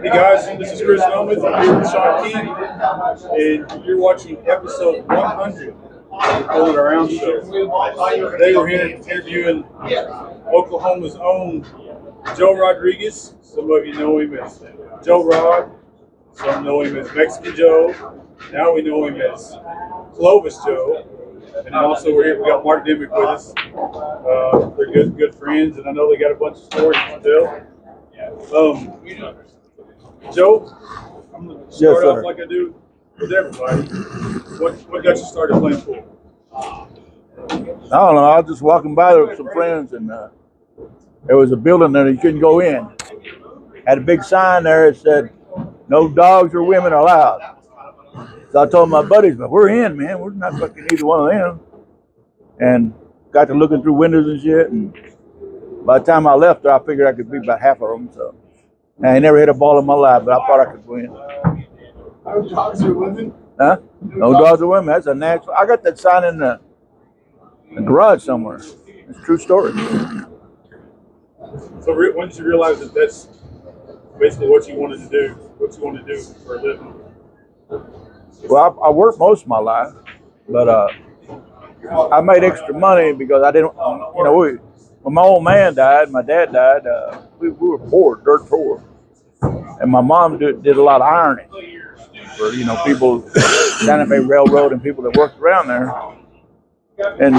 Hey guys, this is Chris Gomez. I'm here with Sakani, and you're watching episode 100 of Pulling Around Show. Today we're here interviewing Oklahoma's own Joe Rodriguez. Some of you know him as Joe Rod. Some know him as Mexican Joe. Now we know him as Clovis Joe. And also we're here. We got Mark Dimmick with us. They're good friends, and I know they got a bunch of stories to tell. Joe, I'm going to start off like I do with everybody. What got you started playing pool? I don't know. I was just walking by there with some friends, and there was a building there that you couldn't go in. Had a big sign there that said, "No dogs or women allowed." So I told my buddies, "But we're in, man. We're not fucking either one of them." And got to looking through windows and shit. And by the time I left there, I figured I could beat about half of them. So I never hit a ball in my life, but I thought I could win. No dogs or women? Huh? No dogs or women. That's a natural. I got that sign in the garage somewhere. It's a true story. So when did you realize that that's basically what you wanted to do? What you want to do for a living? Well, I worked most of my life, but I made extra money because I didn't. When my old man died, my dad died. We were poor, dirt poor, and my mom did a lot of ironing for people, Santa Fe Railroad, and people that worked around there. And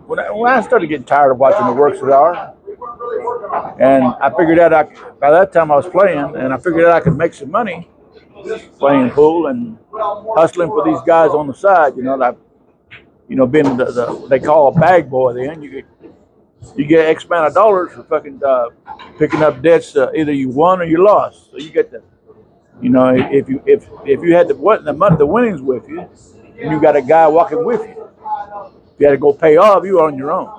when I started getting tired of watching the works of art, and I figured out by that time I was playing, and I figured out I could make some money playing pool and hustling for these guys on the side. Being they call a bag boy. Then you get X amount of dollars for fucking picking up debts. Either you won or you lost. So you get the, if you had the winnings with you, and you got a guy walking with you. If you had to go pay off, you were on your own.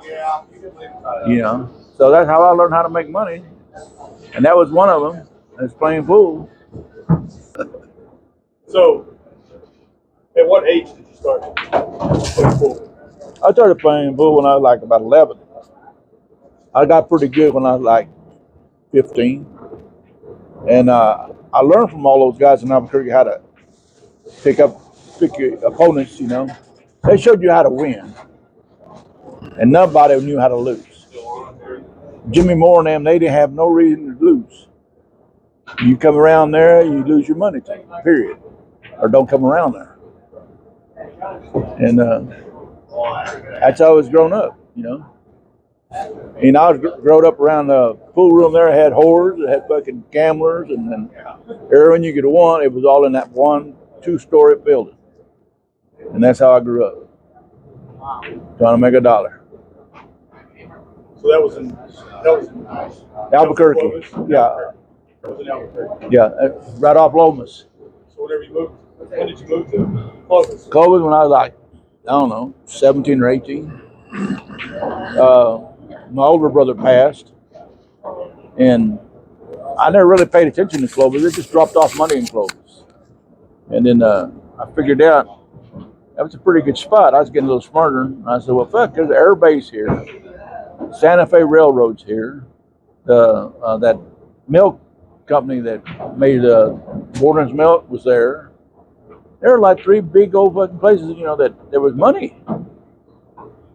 So that's how I learned how to make money, and that was one of them. Is playing pool. So, at what age did you start playing pool? I started playing pool when I was like about 11. I got pretty good when I was like 15. And I learned from all those guys in Albuquerque how to pick your opponents, They showed you how to win. And nobody knew how to lose. Jimmy Moore and them, they didn't have no reason to lose. You come around there, you lose your money, period. Or don't come around there. And that's how I was grown up, And I was grown up around the pool room there. It had whores, it had fucking gamblers, and then everyone you could want, it was all in that one 2-story building. And that's how I grew up. Trying to make $1. So that was in Albuquerque. Yeah. Yeah, right off Lomas. So whenever you moved, when did you move to Clovis? Clovis when I was like, I don't know, 17 or 18. My older brother passed, and I never really paid attention to Clovis. They just dropped off money in Clovis. And then I figured out that was a pretty good spot. I was getting a little smarter. And I said, well, fuck, there's an air base here. Santa Fe Railroad's here. That milk company that made Walden's milk was there. There were like 3 big old fucking places, that there was money.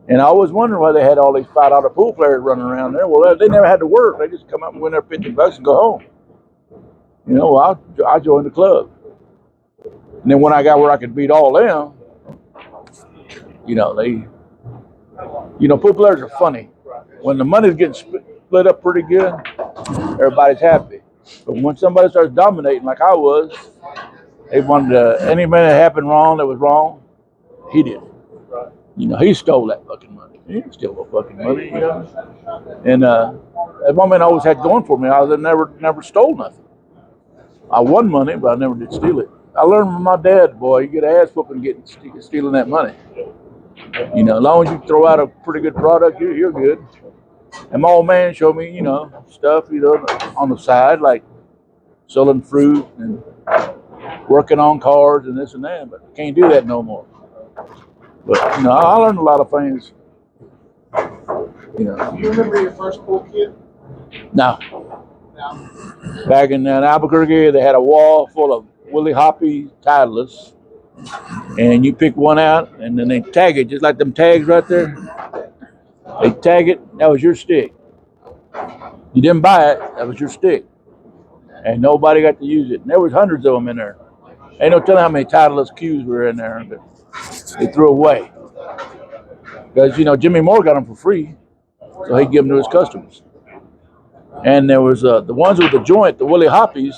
And I always wondered why they had all these $5 pool players running around there. Well, they never had to work. They just come up and win their $50 and go home. Well, I joined the club. And then when I got where I could beat all them, pool players are funny. When the money's getting split up pretty good, everybody's happy. But when somebody starts dominating like I was, they wanted anything that happened wrong that was wrong, he did. He stole that fucking money. He didn't steal no fucking money, And that one man always had going for me. I never stole nothing. I won money, but I never did steal it. I learned from my dad, boy, you get ass whooping stealing that money. As long as you throw out a pretty good product, you're good. And my old man showed me, stuff, on the side, like selling fruit and working on cars and this and that, but can't do that no more. But, I learned a lot of things. Do you remember your first pool kid? No. No. Back in Albuquerque, they had a wall full of Willie Hoppies Titleists, and you pick one out, and then they tag it just like them tags right there. They tag it. That was your stick. You didn't buy it. That was your stick, and nobody got to use it. And there was hundreds of them in there. Ain't no telling how many Titleist cues were in there that they threw away. Because Jimmy Moore got them for free, so he'd give them to his customers. And there was the ones with the joint, the Willie Hoppies,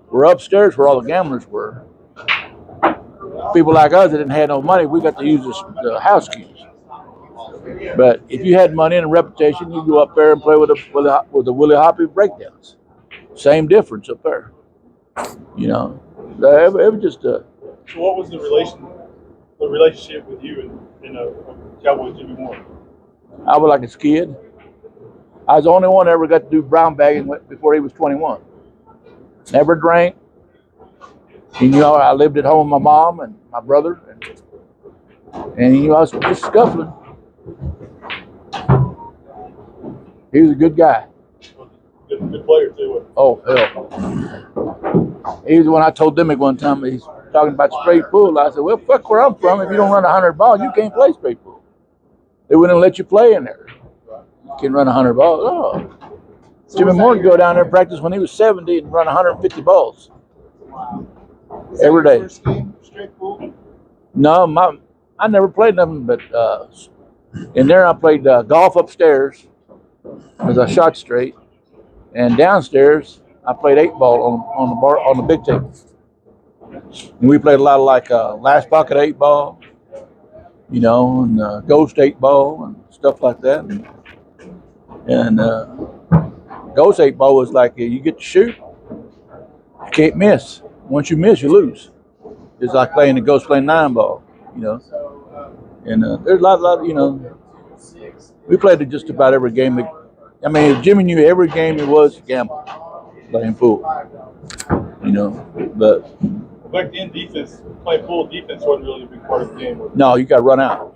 were upstairs where all the gamblers were. People like us that didn't have no money, we got to use the house keys. But if you had money and a reputation, you go up there and play with the Willie Hoppie breakdowns. Same difference up there. It was just. So what was the relationship with you and Cowboy Jimmy Moore? I was like his kid. I was the only one that ever got to do brown bagging before he was 21. Never drank. I lived at home with my mom and my brother, and I was just scuffling. He was a good guy. Good player too. Oh hell! He was the one I told Dimick one time. He's talking about straight pool. I said, "Well, fuck where I'm from. If you don't run 100 balls, you can't play straight pool. They wouldn't let you play in there. You can run 100 balls." Oh. Jimmy Moore would go down there and practice when he was 70 and run 150 balls. Every day. No, I never played nothing but in there. I played golf upstairs because I shot straight, and downstairs I played 8-ball on the big table. And we played a lot of like last pocket 8-ball, and ghost 8-ball and stuff like that. And ghost 8-ball was like you get to shoot, you can't miss. Once you miss, you lose. It's like playing the ghost playing 9-ball, And there's a lot, we played just about every game. Jimmy knew every game it was to gamble, playing pool. But back then, playing pool defense wasn't really a big part of the game. No, you got to run out.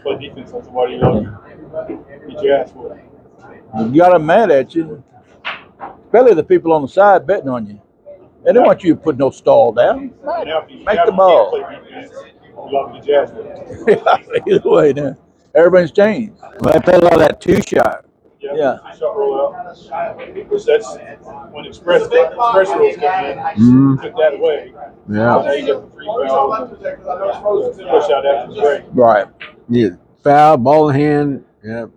Play defense, that's why you get your ass whooped. You got them mad at you, especially the people on the side betting on you. They don't want you to put no stall down. Make the ball. Either way, now everything's changed. Well, I played a lot of that 2-shot. Yeah. 2-shot rollout. Which that's when express rules came in. Took that away. Yeah. Now you get the free foul. Push out after the break. Right. Yeah. Foul, ball in hand. Yeah.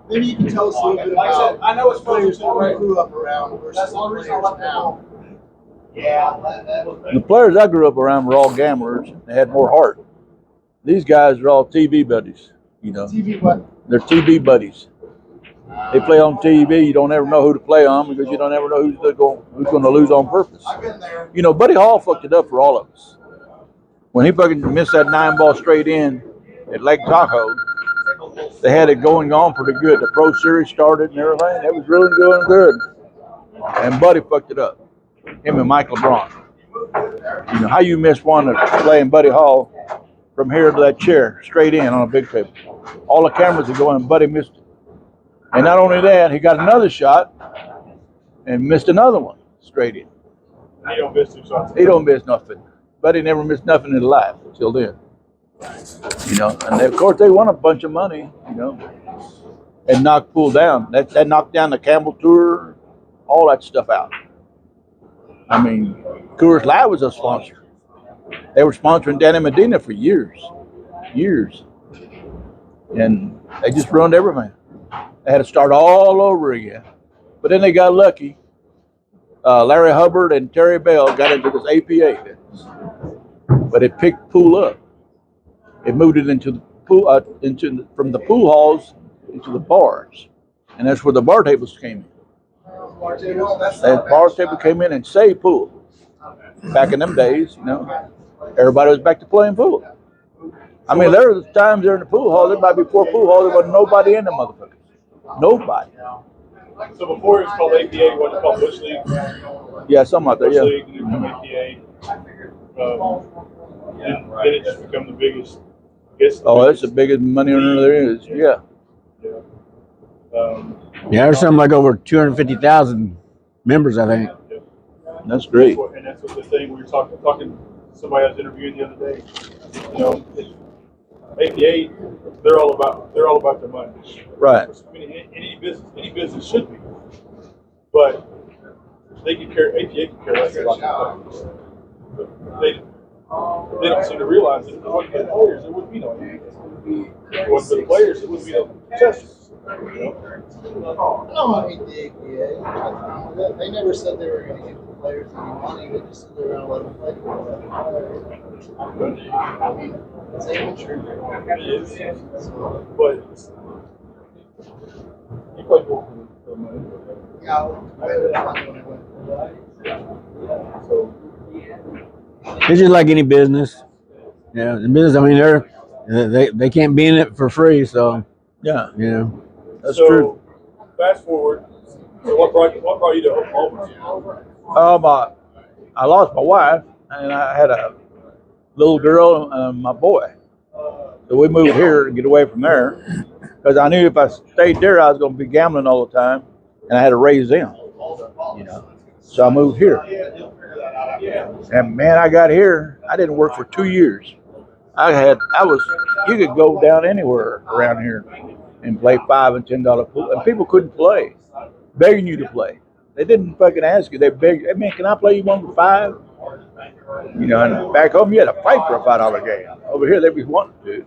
Maybe you can tell us a little bit about I know it's players that we grew up around versus the players now. The players I grew up around were all gamblers. They had more heart. These guys are all TV buddies, TV what? They're TV buddies. They play on TV. You don't ever know who to play on because you don't ever know who's going to lose on purpose. I've been there. Buddy Hall fucked it up for all of us. When he fucking missed that 9-ball straight in at Lake Tahoe, they had it going on pretty good. The Pro Series started and everything. It was really doing good. And Buddy fucked it up. Him and Mike LeBron. How you miss one of playing Buddy Hall from here to that chair, straight in on a big table. All the cameras are going, Buddy missed it. And not only that, he got another shot and missed another one straight in. He don't miss 2 shots. He don't miss nothing. Buddy never missed nothing in life until then. And of course they won a bunch of money, and knocked pool down. That knocked down the Campbell Tour, all that stuff out. Coors Light was a sponsor. They were sponsoring Danny Medina for years. And they just ruined everything. They had to start all over again. But then they got lucky. Larry Hubbard and Terry Bell got into this APA business. But it picked pool up. It moved it into the pool, from the pool halls into the bars. And that's where the bar tables came in. That bar table came in and saved pool. Back in them days, everybody was back to playing pool. There were times there in the pool hall, there might be 4 pool halls, there wasn't nobody in them motherfuckers. Nobody. So before it was called APA, what was it called? Bush League? Yeah, something like that, Bush yeah. League, and then APA. And then it just become the biggest. That's the biggest money earner there is, yeah. Yeah, there's something like over 250,000 members, I think. That's great. And that's what the thing we were talking to somebody I was interviewing the other day. You know, APA, they're all about the money. Right. I mean, any business should be, but they can care. APA can care less about the players. But they don't seem to realize that if it wasn't for the players, there wouldn't be no APA. If it wasn't for the players, it wouldn't be no testers. You know? I don't hate the APA. They never said they were going to give the players any money. They just said they were going to let them play. I mean, it's amateur. It is. But you play for the money. Yeah, I played money when I went. So, It's just like any business. Yeah, the business. I mean, they can't be in it for free. So Yeah, yeah, that's so, true. fast forward. So what brought you to Oklahoma? I lost my wife, and I had a little girl and my boy. So we moved here to get away from there because I knew if I stayed there, I was going to be gambling all the time, and I had to raise them. You know, so I moved here. And man, I got here. I didn't work for 2 years. You could go down anywhere around here and play $5 and $10 pool, and people couldn't play, begging you to play. They didn't fucking ask you. They begged, hey man, can I play you one for $5? You know, and back home you had to fight for a $5 game. Over here they be wanting to.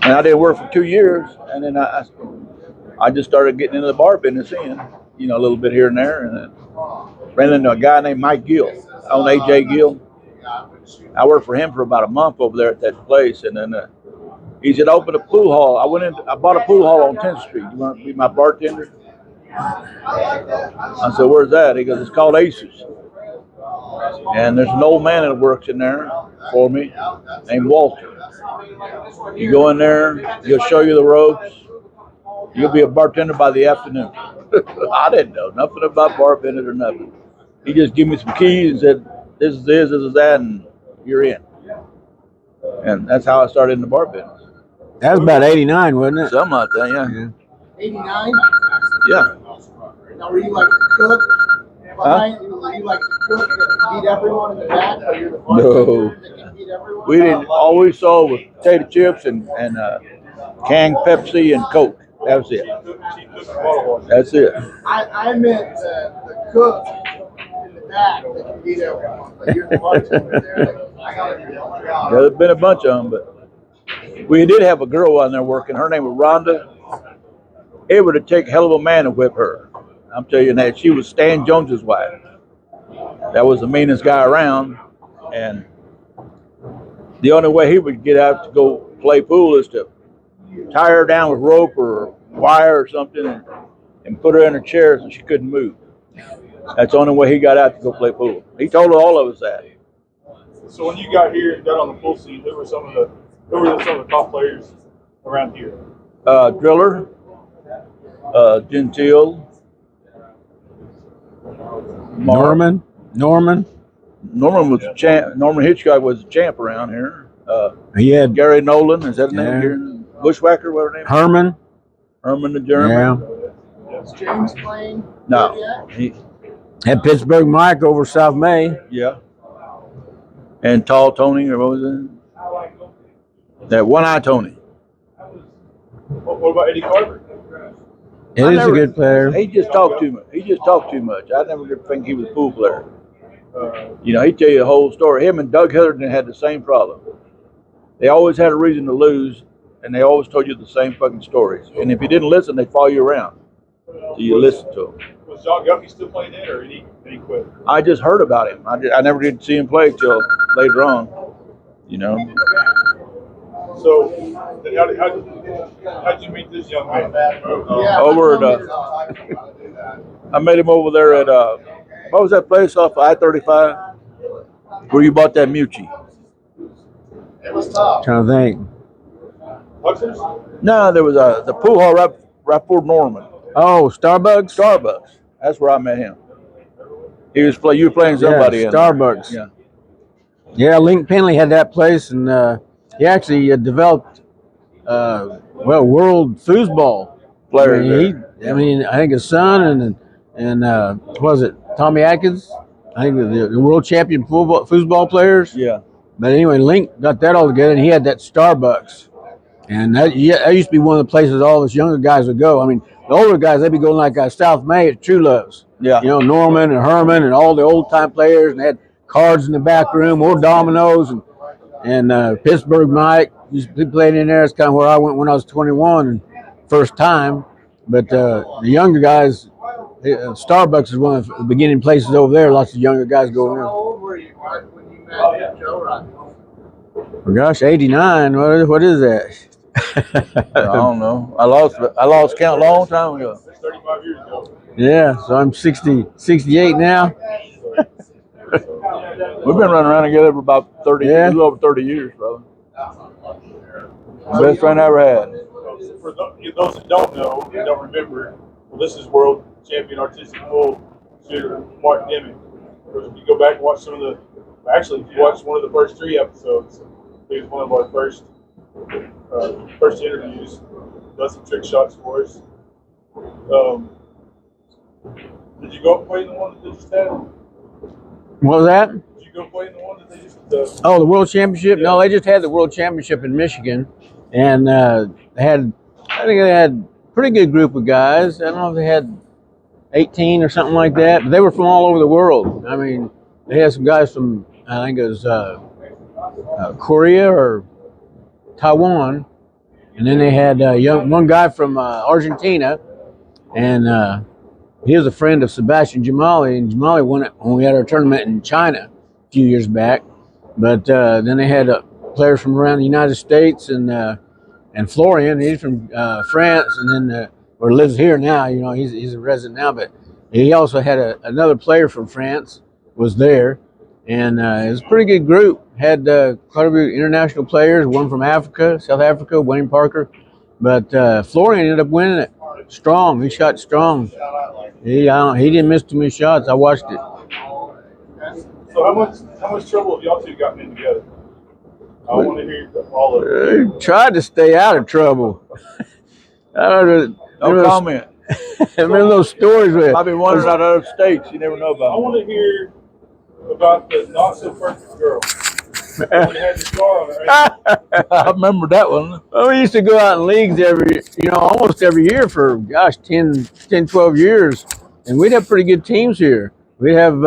And I didn't work for 2 years, and then I just started getting into the bar business a little bit here and there, and then ran into a guy named Mike Gill, on AJ Gill. I worked for him for about a month over there at that place, and then he said, open a pool hall. I bought a pool hall on 10th Street. You want to be my bartender? I said, where's that? He goes, it's called Aces. And there's an old man that works in there for me named Walter. You go in there, he'll show you the ropes. You'll be a bartender by the afternoon. I didn't know nothing about bartending or nothing. He just gave me some keys and said, this is this is that, and you're in. And that's how I started in the bar business. that was about '89, wasn't it? Something like that, yeah. 89? Yeah. Now, were you like the cook? Were you like the cook that can beat everyone in the back? Or you're the bartender that can beat everyone? We didn't. All we saw was potato chips and canned Pepsi and Coke. That was it. That's it. I meant the cook in the back that can beat everyone. But you're the bartender there. There's been a bunch of them, but we did have a girl on there working. Her name was Rhonda. It would have taken a hell of a man to whip her. I'm telling you that. She was Stan Jones's wife. That was the meanest guy around, and the only way he would get out to go play pool is to tie her down with rope or wire or something and put her in a chair so she couldn't move. That's the only way he got out to go play pool. He told all of us that. So when you got here and got on the pool scene, who were some of the top players around here? Driller, Gentile, Norman was a champ. Norman Hitchcock was a champ around here. He had Gary Nolan, is that his Yeah. name? Bushwhacker, whatever name? Herman. The German. Yeah, Is James playing? No, Yet? he, had Pittsburgh Mike over South May. yeah. And Tall Tony, or what was it? That one-eye Tony. What about Eddie Carter? It is a good player. He just talked too much. I never did think he was a pool player. He'd tell you the whole story. Him and Doug Heatherton had the same problem. They always had a reason to lose, and they always told you the same fucking stories. And if you didn't listen, they'd follow you around till you listened to them. Was John Guffey still playing then, or did he quit? I just heard about him. I never did see him play till later on. So, how'd you meet this young man? Yeah, Over at, I met him over there at what was that place off I-35 where you bought that Mucci? It was tough. Trying to think. Hudson's? No, there was the pool hall right before Norman. Oh, Starbucks. That's where I met him. You were playing somebody in Starbucks. there. Yeah, Link Penley had that place, and he actually developed world foosball Players I think his son and and what was it Tommy Atkins? I think the world champion foosball players. Yeah. But anyway, Link got that all together, and he had that Starbucks. And that used to be one of the places all us younger guys would go. I mean, the older guys, they'd be going like South May at True Loves. Yeah. You know, Norman and Herman and all the old-time players, and they had cards in the back room, or dominoes, and Pittsburgh Mike. He played in there. It's kind of where I went when I was 21 and first time. But the younger guys, Starbucks is one of the beginning places over there. Lots of younger guys go in. How old were you, Mark, when you met Joe Rod? Oh, gosh, 89. What is that? I don't know. I lost count a long time ago. 35 years ago. Yeah, so I'm 68 now. We've been running around together for about 30, a little over 30 years, brother. Best friend I ever had. For those that don't know and don't remember, well, this is world champion artistic bull shooter Mark Demick. If you go back and watch some of the, actually, if you watch one of the first 3 episodes, he was one of our first interviews. Done some trick shots for us. Did you go play in the one that they just had? What was that? Did you go play in the one that they just? Oh, the World Championship? Yeah. No, they just had the World Championship in Michigan, and I think they had a pretty good group of guys. I don't know if they had 18 or something like that, but they were from all over the world. I mean, they had some guys from, I think it was Korea or Taiwan, and then they had one guy from Argentina, and he was a friend of Sebastian Jamali, and Jamali won it when we had our tournament in China a few years back. But then they had players from around the United States, and Florian, he's from France, and then or lives here now. You know, he's a resident now, but he also had another player from France was there, and it was a pretty good group. Had quite a few international players, one from Africa, South Africa, Wayne Parker, but Florian ended up winning it strong. He shot strong. He didn't miss too many shots. I watched it. So how much trouble have y'all two gotten in together? I want to hear all of it. Tried to stay out of trouble. No comment. Remember those stories with I've been wondering out of other states. You never know I about want to hear about the not so perfect girl. You had the scar on her. Right? I remember that one. Well, we used to go out in leagues almost every year for, 10, 12 years. And we'd have pretty good teams here. We'd have,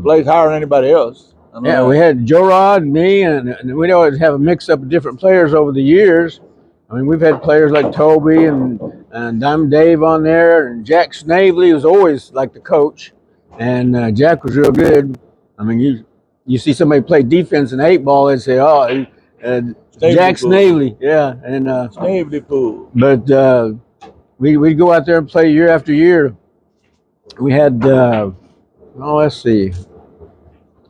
Plays higher than anybody else. we had Joe Rod, me, and we'd always have a mix-up of different players over the years. I mean, we've had players like Toby and Diamond Dave on there, and Jack Snavely was always like the coach. And Jack was real good. I mean, you see somebody play defense in 8-ball, they'd say, "Oh, Jack Snavely, yeah." And Snavely pool. but we'd go out there and play year after year. We had, let's see,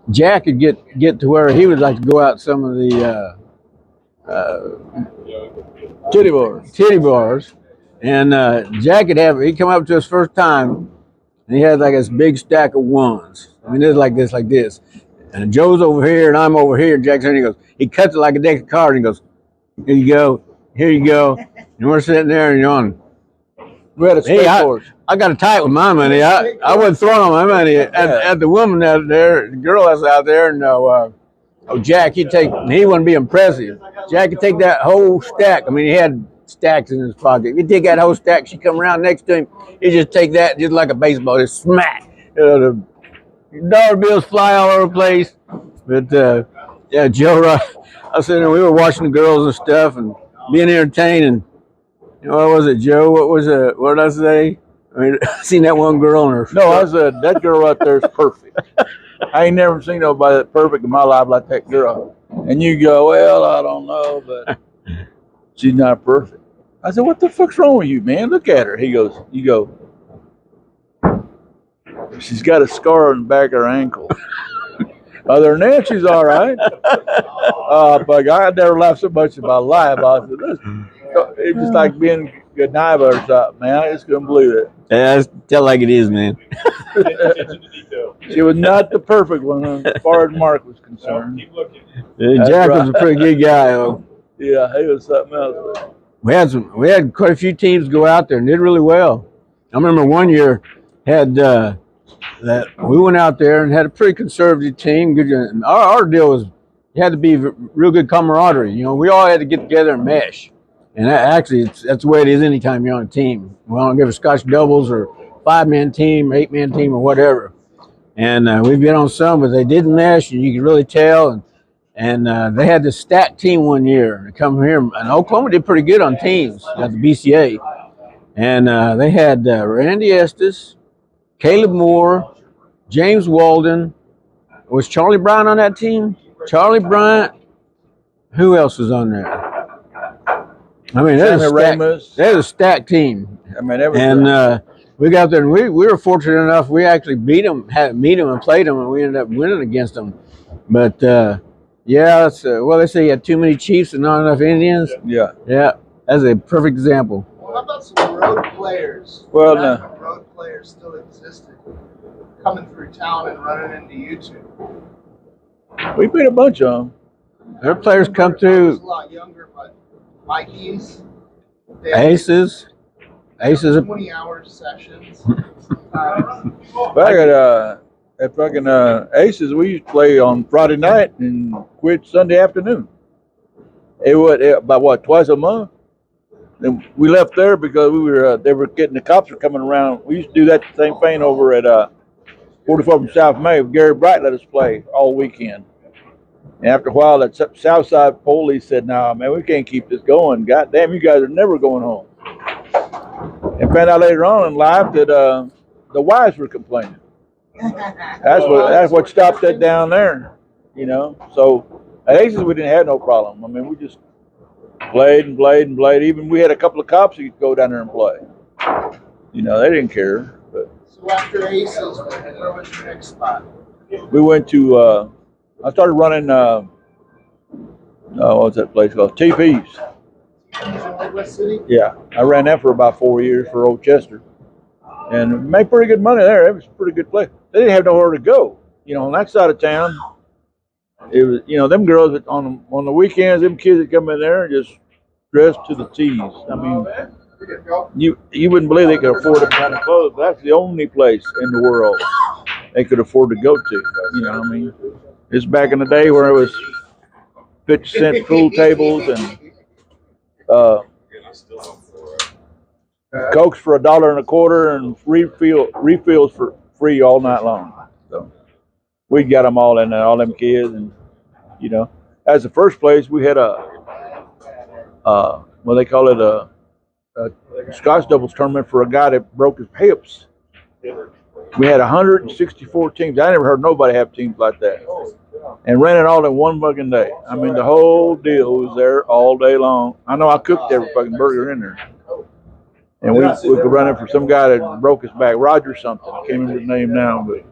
Jack could get to where he would like to go out some of the titty bars, and Jack he'd come up to us first time, and he had like this big stack of ones. I mean, it was like this. And Joe's over here, and I'm over here. Jack's here, and he cuts it like a deck of cards, and he goes, "Here you go." And we're sitting there, and We had a space force. I got to tight with my money. I wasn't throwing all my money at the woman out there, the girl that's out there, and Jack, he wouldn't be impressive. Jack could take that whole stack. I mean, he had stacks in his pocket. He'd take that whole stack. She'd come around next to him. He'd just take that just like a baseball, just smack. The dollar bills fly all over the place. But Joe, I was sitting there, we were watching the girls and stuff and being entertained. And what was it, Joe? What did I say? I mean, I seen that one girl on her. No, I said that girl right there is perfect. I ain't never seen nobody that perfect in my life like that girl. And you go, well, I don't know, but she's not perfect. I said, what the fuck's wrong with you, man? Look at her. You go, she's got a scar on the back of her ankle. Other than that, she's all right. But I never laughed so much in my life. I said, it's just like being good knife or something, man. I just couldn't believe it. Yeah, tell like it is, man. Attention to detail. She was not the perfect one as far as Mark was concerned. Keep looking. Jack was a pretty good guy, though. Yeah, he was something else. We had quite a few teams go out there and did really well. I remember one year had that we went out there and had a pretty conservative team. Good. Our deal was you had to be real good camaraderie. You know, we all had to get together and mesh. And actually, that's the way it is anytime you're on a team. We don't give a Scotch doubles or 5-man team, 8-man team, or whatever. And we've been on some, but they didn't mesh, and you could really tell. And they had this stacked team one year. They come here, and Oklahoma did pretty good on teams at the BCA. And they had Randy Estes, Caleb Moore, James Walden. Was Charlie Bryant on that team? Charlie Bryant. Who else was on there? I mean, that was a stacked team. I mean, that was and we got there, and we were fortunate enough. We actually beat them and played them, and we ended up winning against them. But yeah, well, they say you had too many Chiefs and not enough Indians. Yeah, that's a perfect example. Well, how about some road players? Well, no. Road players still existed, coming through town and running into YouTube. We beat a bunch of them. Their players come through. A lot younger, but Vikings, Aces. 20-hour sessions. Back at fucking Aces, we used to play on Friday night and quit Sunday afternoon. It would about what, twice a month. And we left there because the cops were coming around. We used to do that same thing over at 44 from South May. Gary Bright let us play all weekend. And after a while, that Southside police said, "Nah, man, we can't keep this going. God damn, you guys are never going home." And found out later on in life that the wives were complaining. That's what stopped that down there, you know. So at Aces, we didn't have no problem. I mean, we just played and played and played. Even we had a couple of cops who could go down there and play. You know, they didn't care. But so after Aces, where was your next spot? We went to. I started running. What's that place called? TP's. West City? Yeah, I ran that for about 4 years for Old Chester, and made pretty good money there. It was a pretty good place. They didn't have nowhere to go. You know, on that side of town, it was, you know, them girls that on the weekends, them kids that come in there and just dressed to the T's. I mean, you wouldn't believe they could afford them kind of clothes. But that's the only place in the world they could afford to go to. You know what I mean? It's back in the day where it was 50-cent pool tables and Cokes for $1.25 and refills for free all night long. So we got them all in there, all them kids, and you know, as the first place, we had what they call it a Scotch doubles tournament for a guy that broke his hips. We had 164 teams. I never heard nobody have teams like that. And ran it all in one fucking day. I mean, the whole deal was there all day long. I know I cooked every fucking burger in there. And we could run it for some guy that broke his back, Roger something. I can't remember his name now, but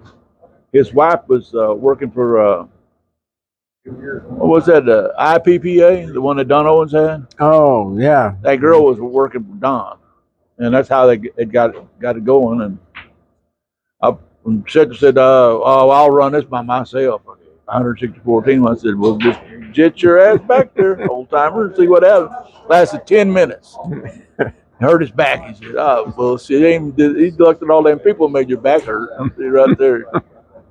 his wife was working for, what was that, IPPA, the one that Don Owens had? Oh, yeah. That girl was working for Don. And that's how they got it going. And said, I'll run this by myself. 164 team. I said, well, just get your ass back there, old timer, and see what happens. Lasted 10 minutes. Hurt his back. He said, oh, well, he looked at all them people and made your back hurt. I see right there.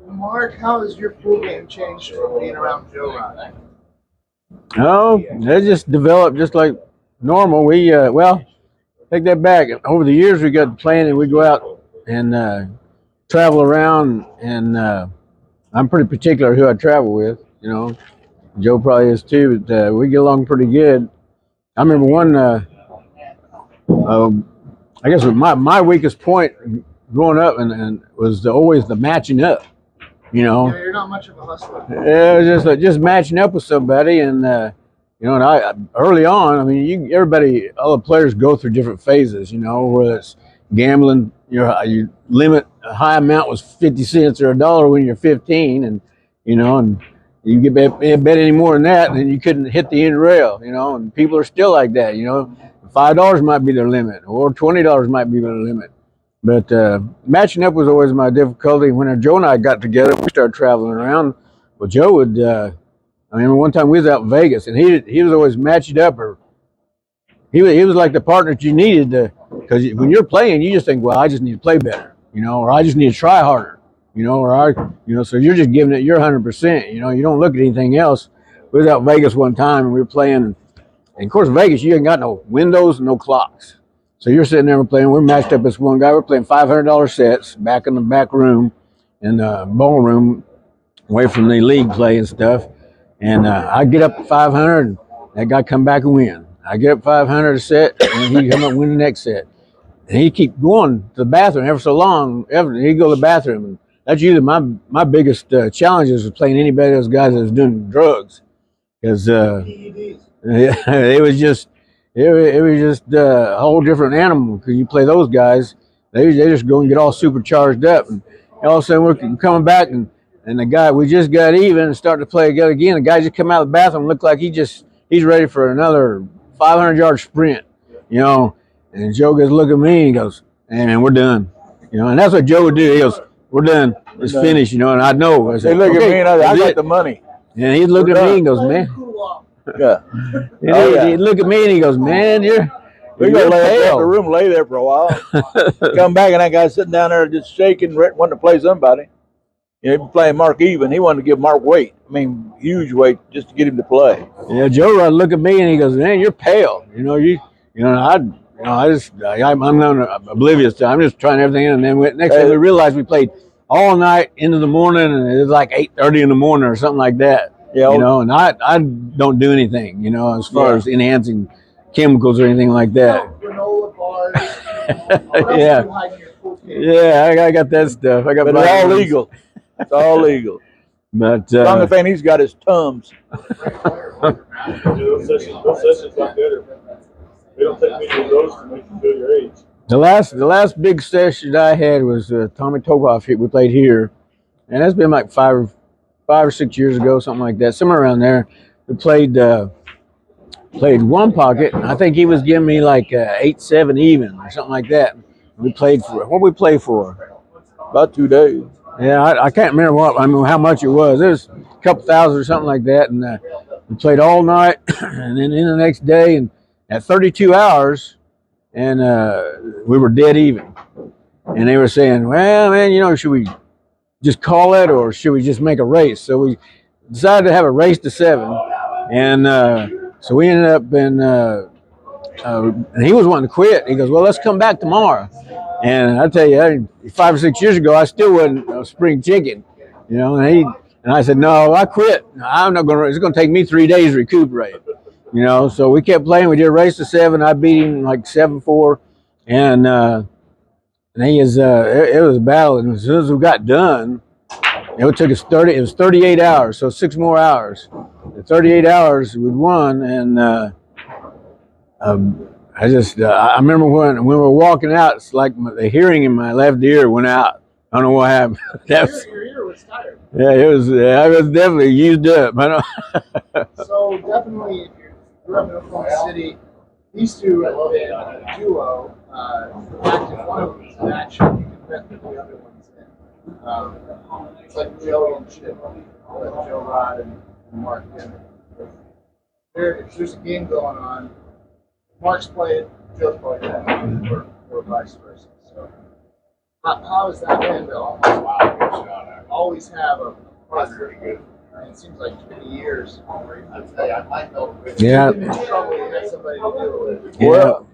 Mark, how has your pool game changed from being around Joe Rod? Oh, they just developed just like normal. We, take that back. Over the years, we got playing and we go out and travel around, and I'm pretty particular who I travel with, you know. Joe probably is too, but we get along pretty good. I remember one, I guess my weakest point growing up and was always the matching up, you know. Yeah, you're not much of a hustler. Yeah, it was just matching up with somebody, and you know, and I early on, I mean, everybody, all the players go through different phases, you know, whether it's gambling, you limit a high amount was 50 cents or $1 when you're 15, and you know, and you get bet any more than that, and then you couldn't hit the end rail, you know, and people are still like that, you know. $5 might be their limit, or $20 might be their limit. But matching up was always my difficulty. When Joe and I got together, we started traveling around. Well, Joe would, I remember one time we was out in Vegas, and he was always matching up, or he was like the partner that you needed to, because when you're playing, you just think, well, I just need to play better. you know, or I just need to try harder, you know, or so you're just giving it your 100%, you know, you don't look at anything else. We was out in Vegas one time and we were playing, and of course, Vegas, you ain't got no windows, no clocks. So you're sitting there playing. We're matched up as one guy. We're playing $500 sets back in the back room in the ballroom, away from the league play and stuff. And I get up 500, and that guy come back and win. I get up 500 a set, and he come up and win the next set. And he keep going to the bathroom ever so long. He go to the bathroom. And that's usually my biggest challenge is playing anybody of those guys that was doing drugs, because it was just a whole different animal. Because you play those guys, they just go and get all supercharged up, and all of a sudden we're coming back, and the guy, we just got even and started to play together again. The guy just come out of the bathroom, looked like he's ready for another 500-yard sprint, you know. And Joe goes, look at me, and he goes, hey man, we're done, you know. And that's what Joe would do. He goes, we're done, it's finished, you know. And I know. I said, They look at me and I got the money. And he'd look at me and goes, man. Yeah. He'd look at me and he goes, man, we're gonna lay up the room, lay there for a while. Come back and that guy sitting down there just shaking, wanting to play somebody. You know, he was playing Mark even. He wanted to give Mark weight. I mean, huge weight just to get him to play. Yeah, Joe would look at me and he goes, man, you're pale. I'm not oblivious to it. I'm just trying everything in. And then next thing we realized we played all night into the morning, and it was like 8:30 in the morning or something like that. Yeah, you know, and I don't do anything, you know, as far as enhancing chemicals or anything like that. Granola bars. Yeah, I got that stuff. But it's all legal. It's all legal. But the only thing he's got is Tums. Those sessions like that they don't take many of those to make you feel your age. The last big session I had was Tommy Tokoff. We played here, and that's been like 5 or 6 years ago, something like that, somewhere around there. We played one pocket. I think he was giving me like 8-7 even or something like that. We played for what we play for about 2 days. Yeah, I can't remember how much it was. It was a couple thousand or something like that, and we played all night, and then in the next day, and at 32 hours, and we were dead even. And they were saying, well, man, you know, should we just call it or should we just make a race? So we decided to have a race to 7. And so we ended up and he was wanting to quit. He goes, well, let's come back tomorrow. And I tell you, 5 or 6 years ago, I still wasn't a spring chicken, you know. And I said, no, I quit. I'm not going to. It's going to take me 3 days to recuperate, you know. So we kept playing. We did a race to 7. I beat him like 7-4, and he is. It was a battle. And as soon as we got done, it took us 30. It was 38 hours, so 6 more hours. The 38 hours we won, and I remember when we were walking out, it's like the hearing in my left ear went out. I don't know what happened. Your ear was tired. Yeah, it was. I was definitely used up. So definitely, if you grew up in Oklahoma City, these two have been a duo. The fact that one of them is an action, you can bet that the other one's in. It's like Joey and Chip, Joe Rod and Mark Denner. If there's a game going on, Mark's playing, Joe's playing, or vice versa. So, how has that been to always have a partner? It seems like 20 years. Yeah. Well,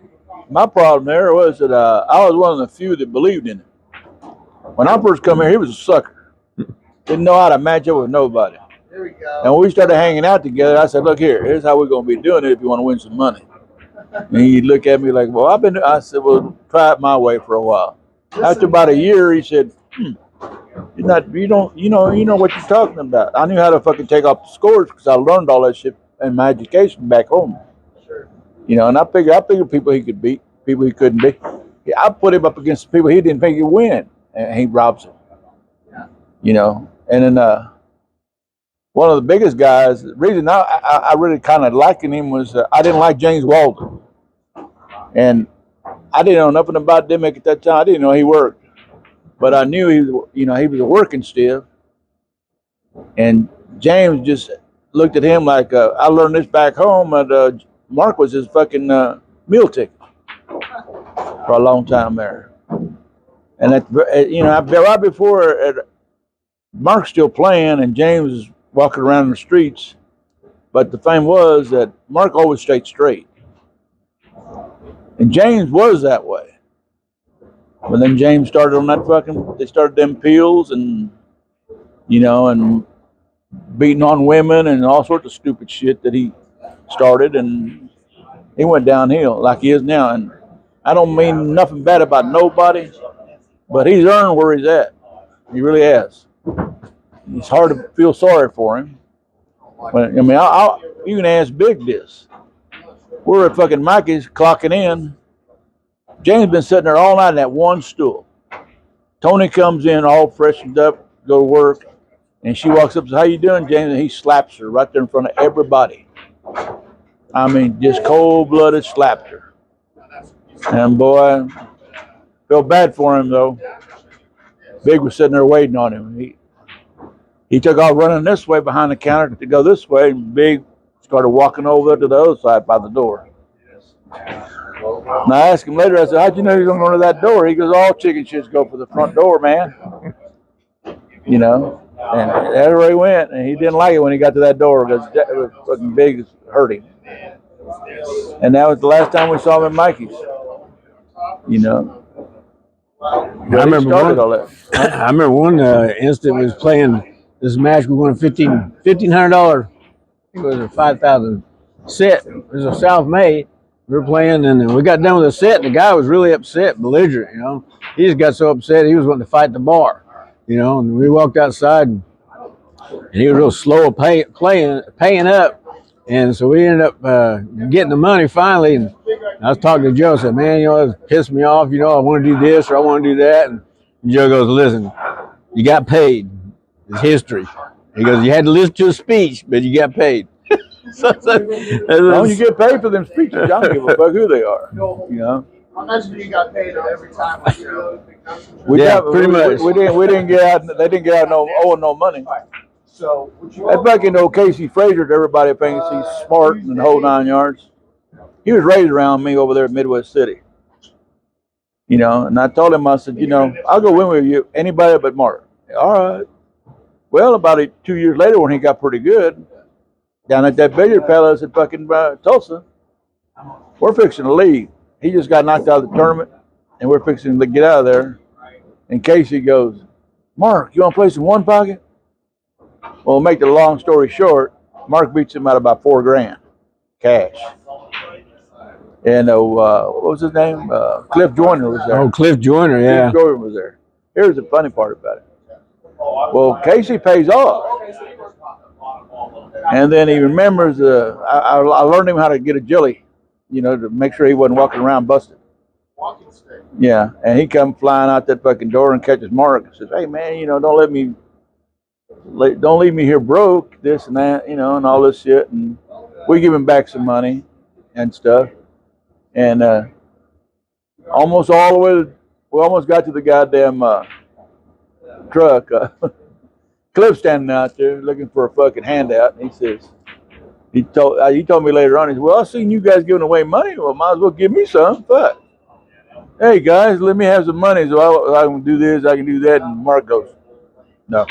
my problem there was that I was one of the few that believed in it. When I first come here, he was a sucker. Didn't know how to match up with nobody. There we go. And when we started hanging out together, I said, look here, here's how we're going to be doing it if you want to win some money. And he'd look at me like, well, I said, well, try it my way for a while. After about a year, he said, you know what you're talking about. I knew how to fucking take off the scores because I learned all that shit in my education back home. Sure. You know, and I figured people he could beat, people he couldn't beat. Yeah, I put him up against people he didn't think he'd win, and he robs him. Yeah. You know, and then one of the biggest guys, the reason I really kind of liking him was I didn't like James Walden. And I didn't know nothing about Dimmick at that time. I didn't know he worked. But I knew he was a working stiff. And James just looked at him like, I learned this back home, and Mark was his fucking meal ticket for a long time there. And right before Mark's still playing and James is walking around the streets. But the thing was that Mark always stayed straight. And James was that way. But then James started on that they started them pills and, and beating on women and all sorts of stupid shit that he started. And he went downhill like he is now. And I don't mean nothing bad about nobody, but he's earned where he's at. He really has. It's hard to feel sorry for him. But, I mean, you can ask Big this. We're at fucking Mikey's clocking in. James been sitting there all night in that one stool. Tony comes in all freshened up, go to work, and she walks up and says, "How you doing, James?" And he slaps her right there in front of everybody. I mean, just cold-blooded slapped her. And boy, felt bad for him though. Big was sitting there waiting on him. He took off running this way behind the counter to go this way, and Big started walking over to the other side by the door. And I asked him later, I said, "How'd you know you were going to go to that door?" He goes, "All chicken shits go for the front door, man." And everywhere he went, and he didn't like it when he got to that door because it was fucking Big hurt him. And that was the last time we saw him at Mikey's. I remember one instant was playing this match. We won $1,500. It was a 5,000 set. It was a South May. We were playing, and we got done with the set. And the guy was really upset, belligerent. He just got so upset he was wanting to fight the bar. And we walked outside, and he was real slow at paying up. And so we ended up getting the money finally. And I was talking to Joe. I said, "Man, it pissed me off. I want to do this or I want to do that." And Joe goes, "Listen, you got paid. It's history." He goes, "You had to listen to a speech, but you got paid." As long as you get paid for them speeches, I don't give a fuck who they are. I imagine you got paid at every time. Pretty much. We didn't get out. They didn't get out owing no money. So that's back in Casey Frazier. Everybody thinks he's smart and the whole 9 yards. He was raised around me over there at Midwest City. And I told him, I said, "I'll go in with you, anybody but Mark." All right. Well, about 2 years later, when he got pretty good, down at that billiard palace at fucking Tulsa, we're fixing to leave. He just got knocked out of the tournament, and we're fixing to get out of there. And Casey goes, "Mark, you want to play some one pocket?" Well, make the long story short, Mark beats him out about $4,000 cash. And what was his name? Cliff Joyner was there. Oh, Cliff Joyner, yeah. Cliff Joyner was there. Here's the funny part about it. Well, Casey pays off. And then he remembers, I learned him how to get a jelly, to make sure he wasn't walking around busted. Walking stick. Yeah, and he come flying out that fucking door and catches Mark and says, "Hey, man, don't leave me here broke, this and that, and all this shit." And we give him back some money and stuff. And almost all the way, we almost got to the goddamn truck. Cliff standing out there looking for a fucking handout, and he says, he told me later on, he said, "Well, I seen you guys giving away money. Well, might as well give me some. Fuck. Hey guys, let me have some money so I can do this, I can do that." And Mark goes, "No."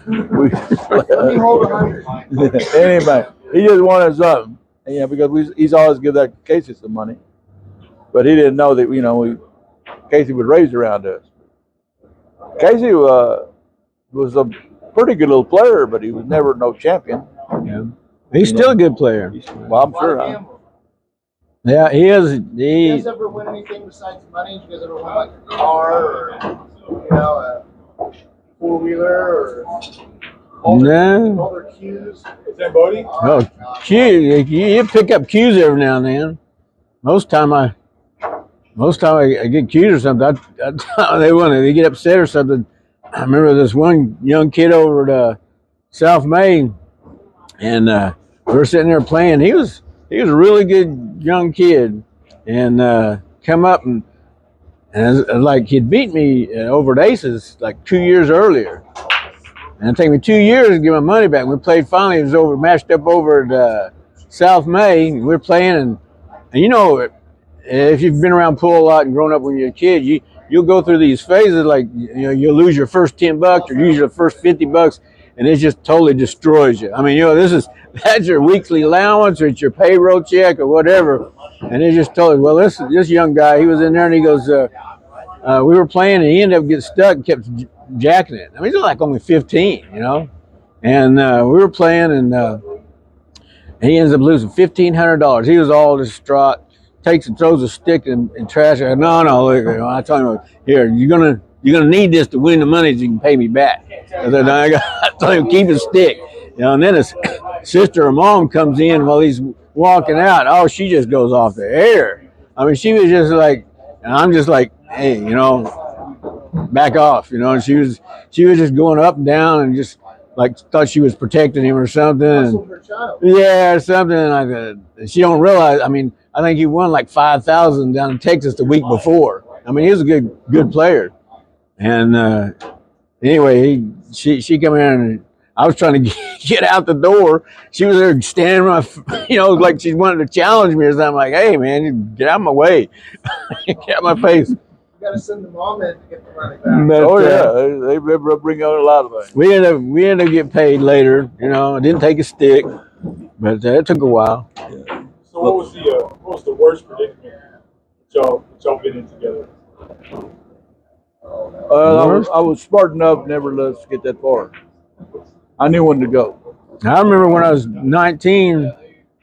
Let me hold $100. Anybody, he just wanted something, because he's always give that Casey some money, but he didn't know that Casey was raised around us. Casey was a pretty good little player, but he was never no champion. Yeah. He's still a good player. Well, I'm sure. Yeah, he is. Do you guys ever win anything besides money? Do you guys ever win like a car or a 4-wheeler or all their cues? Is that Bodie? Oh, cues. You pick up cues every now and then. Most time I get cues or something. They get upset or something. I remember this one young kid over at South May, and we were sitting there playing. He was a really good young kid, and come up and like he'd beat me over at Aces like 2 years earlier, and it took me 2 years to get my money back. We played finally. It was matched up over at South May. And we were playing, and if you've been around pool a lot and grown up when you're a kid, you'll go through these phases like, you know, you'll lose your first $10 or use your first $50, and it just totally destroys you. I mean, you know, that's your weekly allowance or it's your payroll check or whatever, and it just totally. Well, this young guy, he was in there and he goes, we were playing and he ended up getting stuck and kept jacking it. I mean, he's like only 15, you know, and we were playing and he ends up losing $1,500. He was all distraught. Takes and throws a stick in trash. I go, no. Look, you know, I told him, here, you're gonna need this to win the money so you can pay me back. I told him, keep his stick. You know, and then his sister or mom comes in while he's walking out. Oh, she just goes off the air. I mean, she was just like, and I'm just like, hey, you know, back off. You know, and she was just going up and down and just like thought she was protecting him or something. Her child. Yeah, or something like that. She don't realize. I mean, I think he won like 5,000 down in Texas the week before. I mean, he was a good player. And anyway, she come in and I was trying to get out the door. She was there standing, you know, like she wanted to challenge me or something. I'm like, hey, man, get out of my way. Get out of my face. You got to send the mom in to get the money back. But, Oh yeah, they bring out a lot of things. We ended up getting paid later. You know, I didn't take a stick, but it took a while. So what was the worst predicament y'all been in together? I was smart enough never let us get that far. I knew when to go. I remember when I was 19,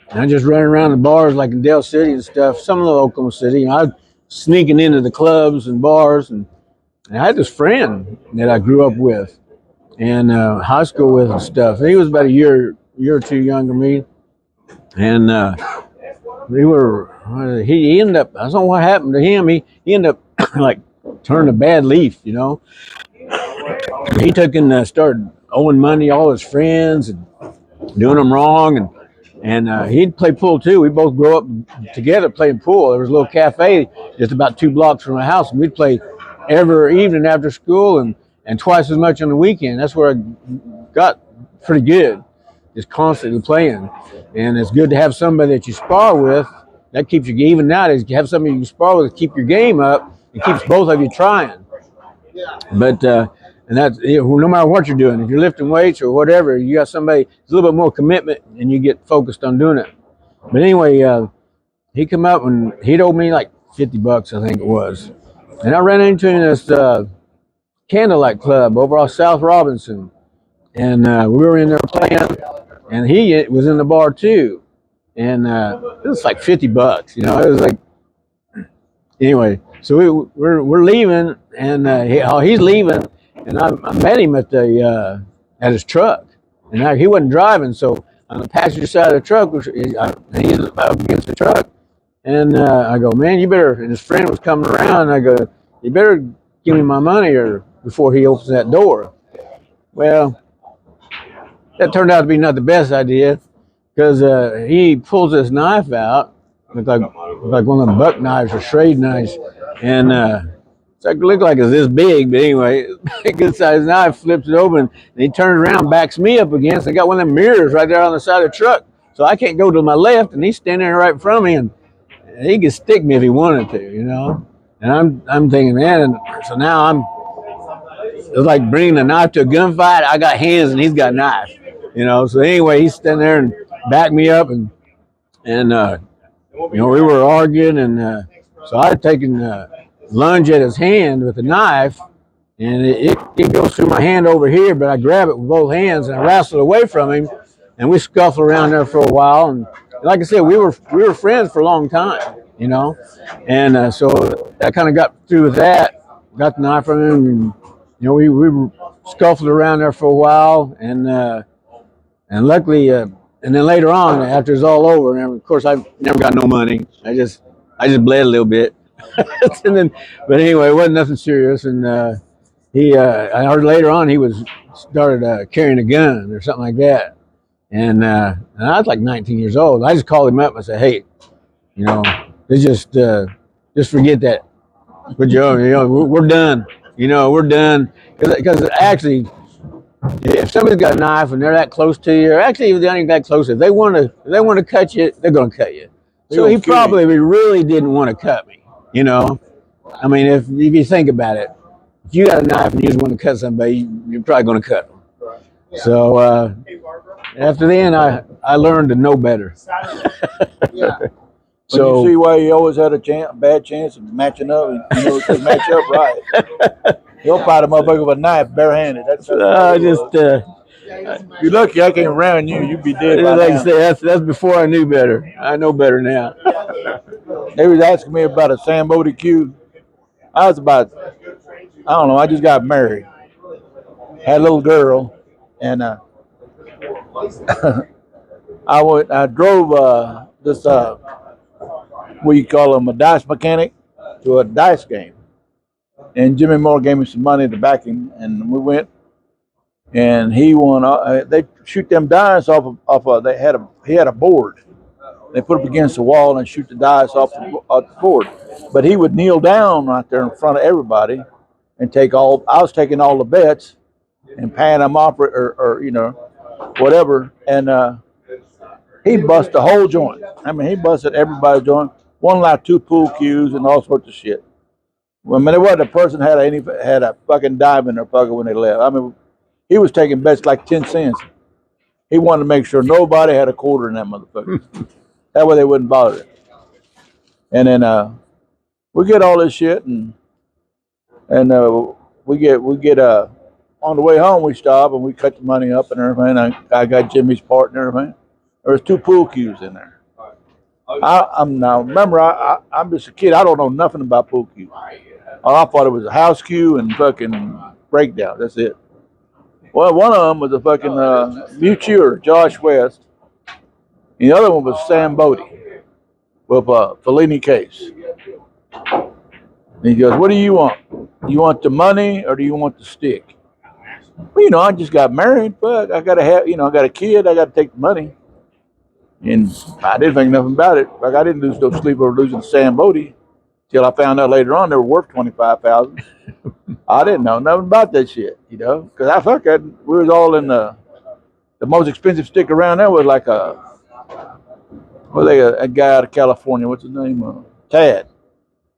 and I just running around the bars like in Dale City and stuff, some of the Oklahoma City, and I was sneaking into the clubs and bars, and I had this friend that I grew up with and high school with and stuff. He was about a year or two younger than me, and he ended up, I don't know what happened to him. He ended up like turning a bad leaf, you know. He took and started owing money to all his friends and doing them wrong, and he'd play pool too. We both grew up together playing pool. There was a little cafe just about 2 blocks from my house, and we'd play every evening after school and twice as much on the weekend. That's where I got pretty good, just constantly playing. And it's good to have somebody that you spar with. That keeps you, even nowadays, you have somebody you can spar with to keep your game up. It keeps both of you trying. But and that's, you know, no matter what you're doing, if you're lifting weights or whatever, you got somebody, it's a little bit more commitment and you get focused on doing it. But anyway, he come up and he'd owe me like $50, I think it was. And I ran into him in this candlelight club over off South Robinson. And we were in there playing, and he was in the bar too. And it was like $50, you know, it was like, anyway, so we're leaving, and he's leaving, and I met him at his truck, and now he wasn't driving, so on the passenger side of the truck, he's up against the truck, and I go, man, you better. And his friend was coming around, and I go, you better give me my money or before he opens that door. Well, that turned out to be not the best idea, because he pulls this knife out, looked like one of them buck knives or Schrade knives, and it looked like it's this big, but anyway, good sized knife, flips it open, and he turns around, backs me up against, and got one of them mirrors right there on the side of the truck, so I can't go to my left, and he's standing there right in front of me, and he could stick me if he wanted to, you know. And I'm thinking, man, and so now it's like bringing a knife to a gunfight. I got hands, and he's got a knife, you know. So anyway, he's standing there and backed me up, and you know, we were arguing, and so I had taken lunge at his hand with a knife, and it goes through my hand over here, but I grab it with both hands and I wrestle away from him, and we scuffle around there for a while. And like I said, we were friends for a long time, you know, and so I kind of got through with that, got the knife from him, and you know, we scuffled around there for a while, and luckily, and then later on, after it's all over, and of course I never got no money. I just bled a little bit. And then, but anyway, it wasn't nothing serious. And I heard later on he started carrying a gun or something like that. And I was like 19 years old. I just called him up and I said, hey, you know, just forget that. But you know, we're done. You know, we're done. Because actually, if somebody's got a knife and they're that close to you, or actually if they're not even that close, if they want to cut you, they're going to cut you. So he probably really didn't want to cut me. You know, I mean, if you think about it, if you got a knife and you just want to cut somebody, you're probably going to cut them. So after then, I learned to know better. Yeah. But you see why he always had a bad chance of matching up. You know, to match up right. He'll fight a motherfucker with a knife barehanded. That's you're lucky I came around you. You'd be dead by like now. I say, that's before I knew better. I know better now. They was asking me about a Sam Bodie Q. I was about, I don't know, I just got married. Had a little girl. And I drove this, what you call him, a dice mechanic to a dice game. And Jimmy Moore gave me some money to back him. And we went. And he won. They shoot them dice off of he had a board. They put it up against the wall and shoot the dice off the board. But he would kneel down right there in front of everybody and I was taking all the bets and paying them off or you know, whatever. And he busted the whole joint. I mean, he busted everybody's joint. Won like 2 pool cues and all sorts of shit. Well, I mean, there wasn't a person had a fucking dime in their pocket when they left. I mean, he was taking bets like 10 cents. He wanted to make sure nobody had a quarter in that motherfucker. That way they wouldn't bother it. And then we get all this shit and we get on the way home we stop and we cut the money up and everything. I got Jimmy's part and everything. There was 2 pool cues in there. I'm just a kid. I don't know nothing about pool cues. I thought it was a house cue and fucking breakdown. That's it. Well, one of them was a fucking Mutual, Josh West. And the other one was Sam Bodie with a Fellini case. And he goes, "What do you want? You want the money or do you want the stick?" Well, you know, I just got married. Fuck, I got a kid. I got to take the money. And I didn't think nothing about it. Like I didn't lose no sleep over losing Sam Bodie till I found out later on they were worth $25,000. I didn't know nothing about that shit, you know, because we was all in the most expensive stick around there was like a guy out of California. What's his name? Tad.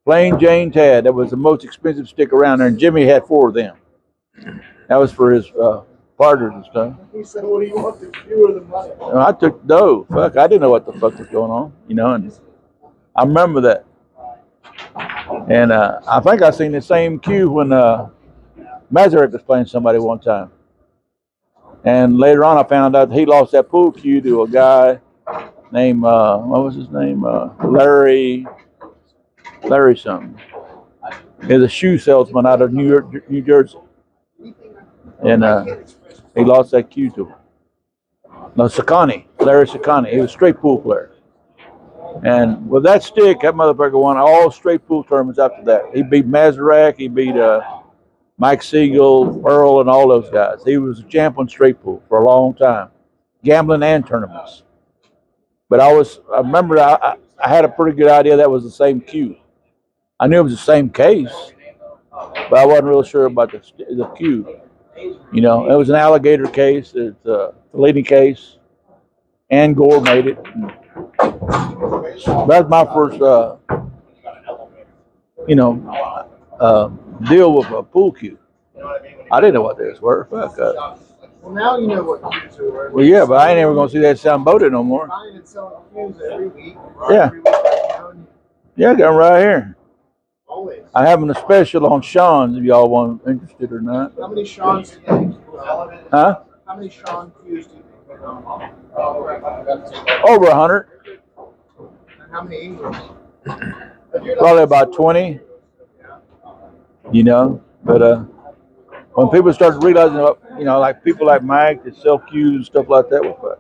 Plain Jane Tad. That was the most expensive stick around there, and Jimmy had 4 of them. That was for his partners and stuff. He said, "What do you want the cue or the money?" And I took the dough. Fuck, I didn't know what the fuck was going on, you know, and I remember that. And I think I seen the same cue when Mazarek was playing somebody one time. And later on, I found out that he lost that pool cue to a guy named, what was his name? Larry something. He's a shoe salesman out of New Jersey. And he lost that cue to him. No, Sakani, Larry Sakani. He was a straight pool player. And with that stick, that motherfucker won all straight pool tournaments after that. He beat Mazarek, he beat Mike Siegel, Earl, and all those guys. He was a champion straight pool for a long time, gambling and tournaments. But I remember I had a pretty good idea that was the same cue. I knew it was the same case, but I wasn't real sure about the cue. You know, it was an alligator case, it's a Fellini case, and Gore made it. That's my first, deal with a pool cue. I didn't know what theirs were. Fuck. Well, now you know what cues are worth. Well, yeah, but I ain't ever gonna see that Sam Bodie no more. Buying and selling cues every week. Yeah. Every week right now, and Yeah, I got them right here. always. I having a special on Sean's if y'all want interested or not. How many Sean's do you think you have? Huh? How many Sean cues do you think you have? Over 100. And how many English? Probably about 20. You know, but when people start realizing, you know, like people like Mike that sell cues and stuff like that,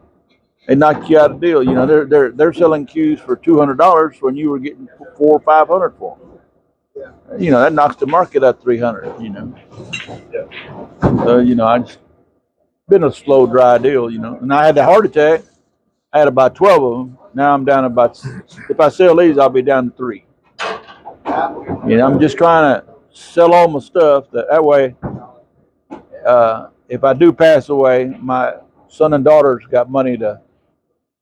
they knock you out of deal. You know, they're selling cues for $200 when you were getting $400 or $500 for them. You know, that knocks the market at $300. You know, so you know, I just been a slow, dry deal. You know, and I had the heart attack. I had about 12 of them. Now I'm down about. If I sell these, I'll be down to 3. You know, I'm just trying to sell all my stuff that way. If I do pass away, my son and daughters got money to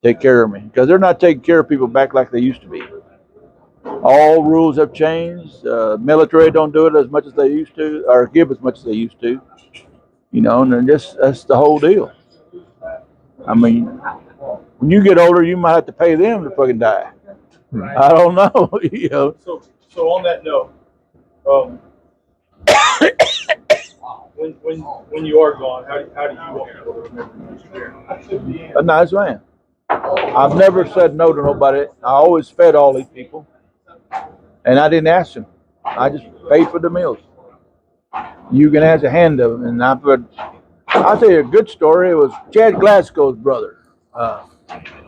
take care of me because they're not taking care of people back like they used to be. All rules have changed. Military don't do it as much as they used to, or give as much as they used to. You know, and then that's the whole deal. I mean, when you get older, you might have to pay them to fucking die. I don't know. You know. So on that note, when you are gone, how do you want people to remember you? A nice man. I've never said no to nobody. I always fed all these people, and I didn't ask them. I just paid for the meals. You can ask a hand of them, and I'll tell you a good story. It was Chad Glasgow's brother. I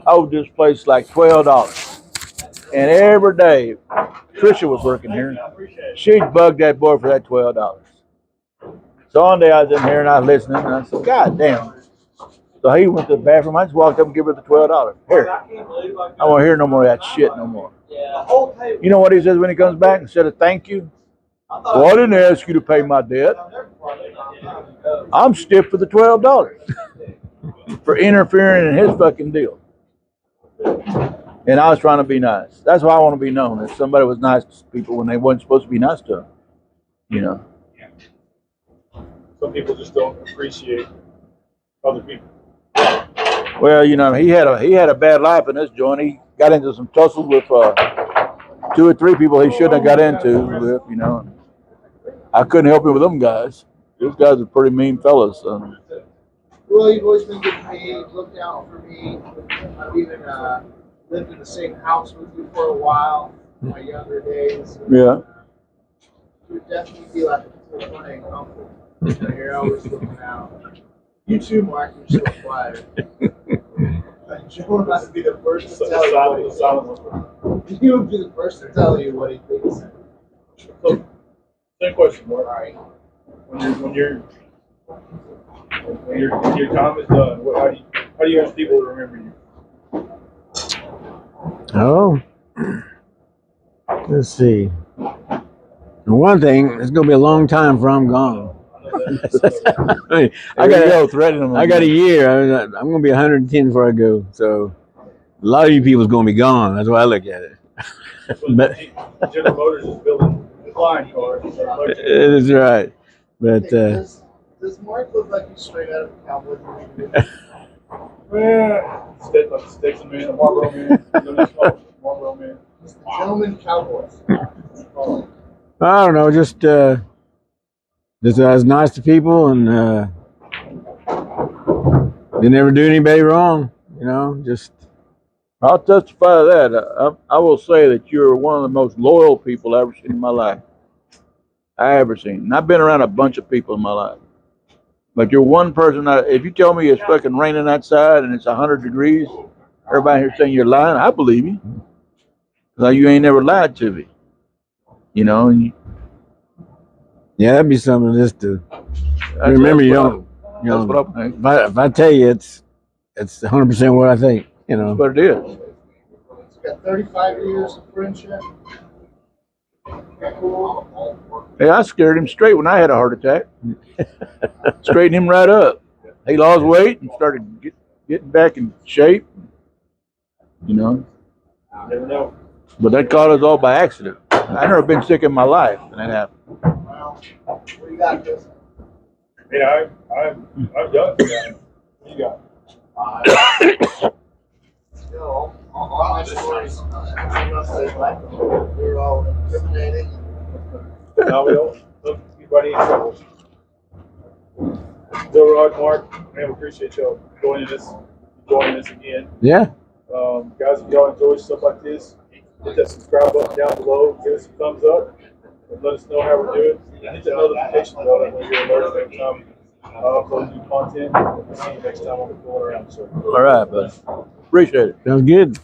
owed this place like $12, and every day Trisha was working here. She'd bug that boy for that $12. So one day I was in here and I was listening, and I said, "God damn." So he went to the bathroom. I just walked up and gave her the $12. Here, I won't hear no more of that shit no more. You know what he says when he comes back? Instead of thank you, well, I didn't ask you to pay my debt. I'm stiff for the $12 for interfering in his fucking deal. And I was trying to be nice. That's why I want to be known, that somebody was nice to people when they weren't supposed to be nice to them. You know. Some people just don't appreciate other people. Well, you know, he had a bad life in this joint. He got into some tussles with 2 or 3 people he shouldn't have got into with, you know. I couldn't help him with them guys. Those guys are pretty mean fellas. Well, you've always been good to me, looked out for me. I've even lived in the same house with you for a while in my younger days. Yeah. You would definitely be like a playing uncle. You're always looking out. You too, Mark. You're so quiet. Joe must be the first to tell you. He would be the first to tell you what he thinks. So, same question, Mark. All right. When your time is done, how do you want people to remember you? Oh, let's see. One thing, it's gonna be a long time before I'm gone. I got a year. I'm gonna be 110 before I go. So a lot of you people's gonna be gone. That's why I look at it. But General Motors is building flying cars. that's right. But Does Mark look like he's straight out of a cowboy movie? Stetson man, a Marlboro man, Marlboro man. He's the gentleman cowboy. I don't know, just I was nice to people and they never do anybody wrong. You know, just. I'll testify to that. I will say that you're one of the most loyal people I've ever seen in my life. I ever seen. And I've been around a bunch of people in my life. But you're one person if you tell me it's fucking raining outside and it's 100 degrees, everybody here saying you're lying, I believe you. Because you ain't never lied to me. You know? Yeah, that'd be something just to remember. You don't. You know, that's what I think. If I tell you it's 100% what I think. You know. That's what it is. It's got 35 years of friendship. Hey, I scared him straight when I had a heart attack. Straightened him right up. He lost weight and started getting back in shape. You know. Never know. But that caught us all by accident. I've never been sick in my life, and that happened. Well, what do you got, Chris? Yeah, I've done it. What you got? No, all my stories. We're all incriminating. No, we don't look anybody in trouble. Bill Rod, Mark, man, we appreciate y'all joining us again. Yeah. Guys, if y'all enjoy stuff like this, hit that subscribe button down below, give us a thumbs up, and let us know how we're doing. And hit that notification bell when you're alerted every time I upload new content. We'll see you next time on the Going Around Show. All right, buddy. Appreciate it. Sounds good.